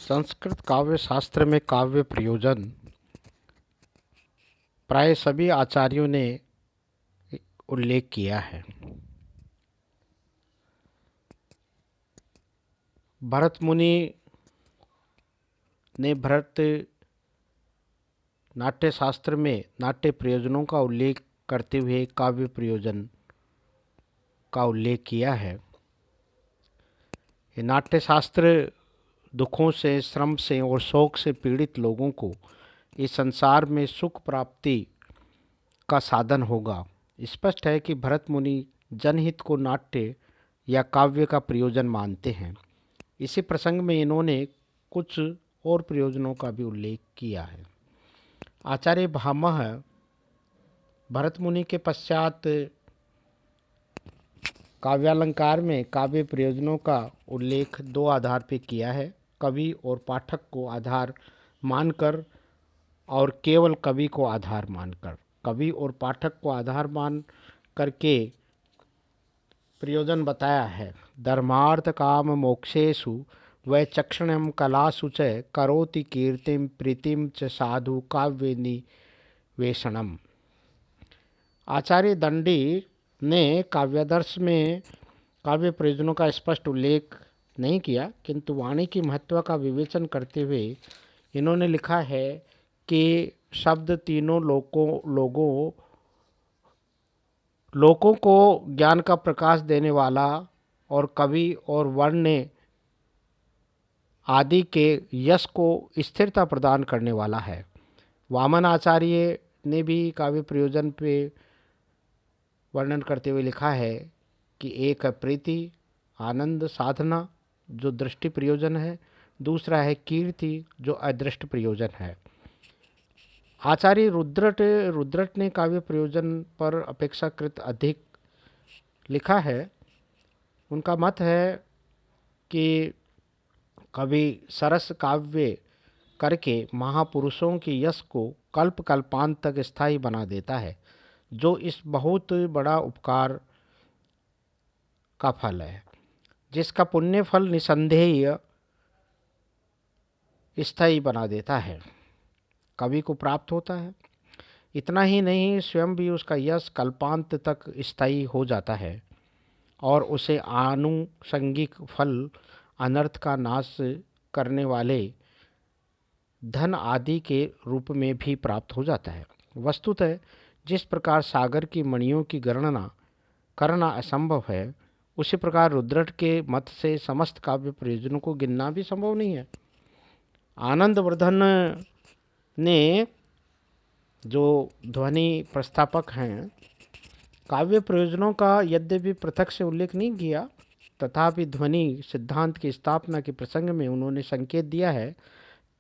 संस्कृत काव्य शास्त्र में काव्य प्रयोजन प्राय सभी आचार्यों ने उल्लेख किया है। भरत मुनि ने भरत नाट्य शास्त्र में नाट्य प्रयोजनों का उल्लेख करते हुए काव्य प्रयोजन का उल्लेख किया है। ये नाट्य शास्त्र दुखों से, श्रम से और शोक से पीड़ित लोगों को इस संसार में सुख प्राप्ति का साधन होगा। स्पष्ट है कि भरत मुनि जनहित को नाट्य या काव्य का प्रयोजन मानते हैं। इसी प्रसंग में इन्होंने कुछ और प्रयोजनों का भी उल्लेख किया है। आचार्य भामह भरत मुनि के पश्चात काव्यालंकार में काव्य प्रयोजनों का उल्लेख दो आधार पर किया है, कवि और पाठक को आधार मानकर और केवल कवि को आधार मानकर। कवि और पाठक को आधार मान करके प्रयोजन बताया है। धर्मार्थ काम मोक्षेषु वैचक्षण्यम कलासु च करोति कीर्तिम प्रीतिम च साधु काव्य निवेशनम। आचार्य दंडी ने काव्यादर्श में काव्य प्रयोजनों का स्पष्ट उल्लेख नहीं किया, किंतु वाणी की महत्व का विवेचन करते हुए इन्होंने लिखा है कि शब्द तीनों लोकों को ज्ञान का प्रकाश देने वाला और कवि और वर्ण आदि के यश को स्थिरता प्रदान करने वाला है। वामन आचार्य ने भी काव्य प्रयोजन पे वर्णन करते हुए लिखा है कि एक है प्रीति आनंद साधना जो दृष्टि प्रयोजन है, दूसरा है कीर्ति जो अदृष्ट प्रयोजन है। आचार्य रुद्रट ने काव्य प्रयोजन पर अपेक्षाकृत अधिक लिखा है। उनका मत है कि कवि सरस काव्य करके महापुरुषों के यश को कल्प कल्पांत तक स्थायी बना देता है, जो इस बहुत बड़ा उपकार का फल है, जिसका पुण्य फल निसंदेह स्थायी बना देता है, कवि को प्राप्त होता है। इतना ही नहीं, स्वयं भी उसका यश कल्पांत तक स्थायी हो जाता है और उसे आनुषंगिक फल अनर्थ का नाश करने वाले धन आदि के रूप में भी प्राप्त हो जाता है। वस्तुतः जिस प्रकार सागर की मणियों की गणना करना असंभव है, उसी प्रकार रुद्रट के मत से समस्त काव्य प्रयोजनों को गिनना भी संभव नहीं है। आनंदवर्धन ने, जो ध्वनि प्रस्थापक हैं, काव्य प्रयोजनों का यद्यपि पृथक से उल्लेख नहीं किया, तथापि ध्वनि सिद्धांत की स्थापना के प्रसंग में उन्होंने संकेत दिया है,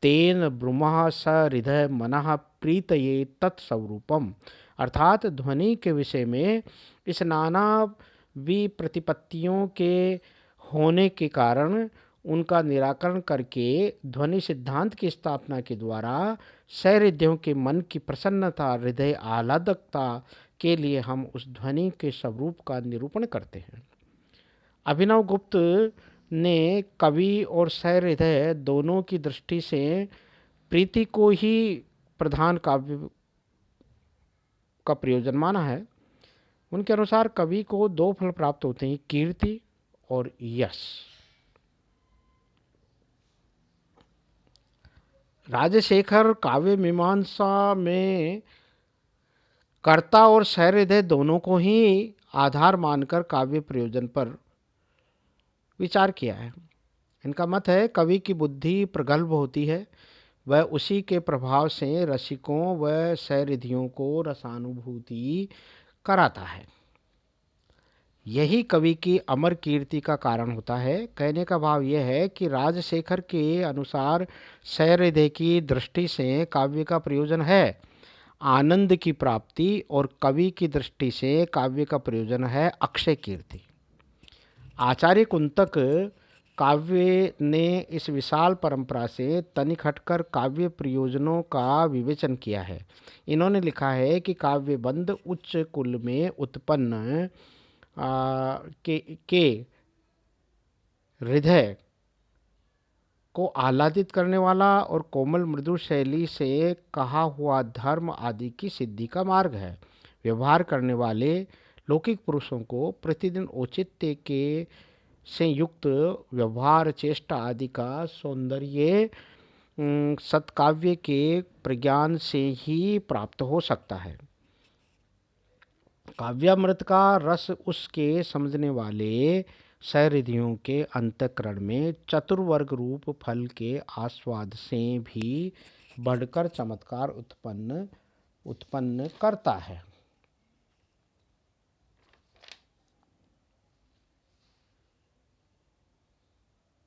तेन ब्रूमः स हृदय मनः प्रीतये तत्स्वरूपम। अर्थात ध्वनि के विषय में इस नाना विप्रतिपत्तियों के होने के कारण उनका निराकरण करके ध्वनि सिद्धांत की स्थापना के द्वारा सहृदयों के मन की प्रसन्नता, हृदय आह्लादकता के लिए हम उस ध्वनि के स्वरूप का निरूपण करते हैं। अभिनव गुप्त ने कवि और सहृदय दोनों की दृष्टि से प्रीति को ही प्रधान काव्य का प्रयोजन माना है। उनके अनुसार कवि को दो फल प्राप्त होते हैं, कीर्ति और यश। राजशेखर काव्य मीमांसा में कर्ता और सहृदय दोनों को ही आधार मानकर काव्य प्रयोजन पर विचार किया है। इनका मत है, कवि की बुद्धि प्रगल्भ होती है, वह उसी के प्रभाव से रसिकों व सहृदयों को रसानुभूति कराता है। यही कवि की अमर कीर्ति का कारण होता है। कहने का भाव यह है कि राजशेखर के अनुसार सहृदय की दृष्टि से काव्य का प्रयोजन है आनंद की प्राप्ति और कवि की दृष्टि से काव्य का प्रयोजन है अक्षय कीर्ति। आचार्य कुंतक काव्य ने इस विशाल परंपरा से तनिक हटकर काव्य प्रयोजनों का विवेचन किया है। इन्होंने लिखा है कि काव्य बंध उच्च कुल में उत्पन्न के हृदय को आह्लादित करने वाला और कोमल मृदु शैली से कहा हुआ धर्म आदि की सिद्धि का मार्ग है। व्यवहार करने वाले लौकिक पुरुषों को प्रतिदिन औचित्य के से युक्त व्यवहार, चेष्टा आदि का सौंदर्य सत्काव्य के प्रज्ञान से ही प्राप्त हो सकता है। काव्यामृत का रस उसके समझने वाले सहृदयों के अंतःकरण में चतुर्वर्ग रूप फल के आस्वाद से भी बढ़कर चमत्कार उत्पन्न करता है।